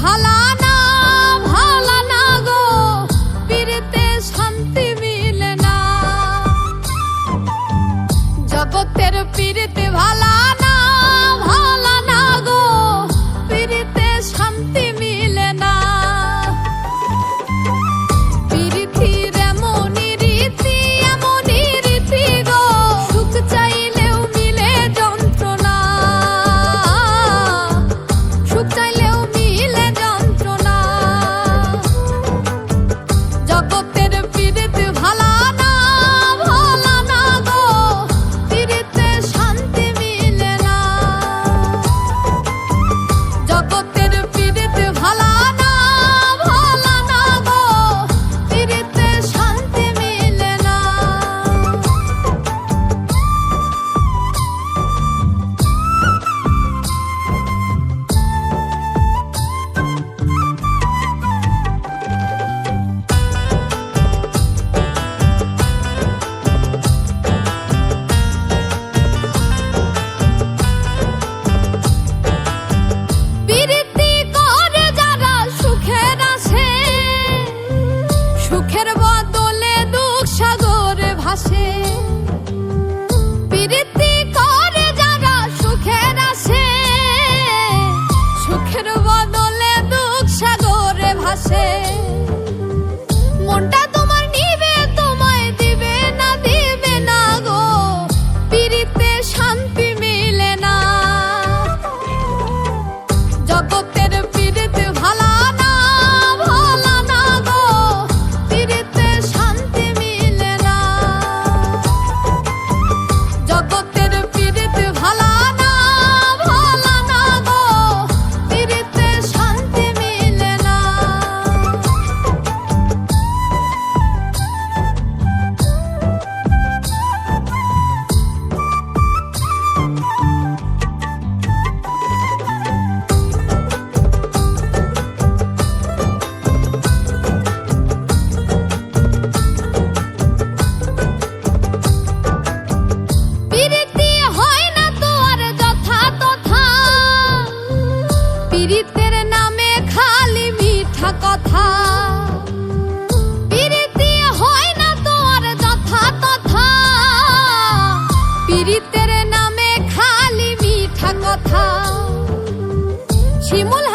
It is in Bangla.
ভালা না গো, পীড়িতে শান্তি মিলে না। জগতের পীড়িতে ভালা না গো, পীড়িতে শান্তি মিলে না। পীড়িতির এমনই রীতি গো, সুখ চাইলেও মিলে যন্ত্রণা, সুখ চাইলেও মিলে যন্ত্রণা। জগতের পীড়িতে ভালা না গো, পীড়িতে শান্তি মিলে না। জগতের পীড়িতে ভালা না গো, পীড়িতে শান্তি মিলে না। পীড়িতি করে যারা সুখের আসে, সুখের বদলে দুঃখ সাগরে ভাসে। পীড়িতি করে যারা সুখের আসে, সুখের বদলে দুঃখ সাগরে ভাসে। মনটা তোমার নিবে, তোমায় দিবে না গো, পীড়িতে শান্তি মিলে না। জগতের পীড়িতে ভালা না গো, পীড়িতে শান্তি মিলে না। জগতের পীড়িতে ভালা না গো, পীড়িতে শান্তি মিলে না। পীড়িতি হয় না তো আর যথা তথা, পীড়িতের নামে খালি মিঠা কথা। পীড়িতি হয় না তো আর যথা তথা, পীড়িতের নামে খালি মিঠা কথা। শিমুল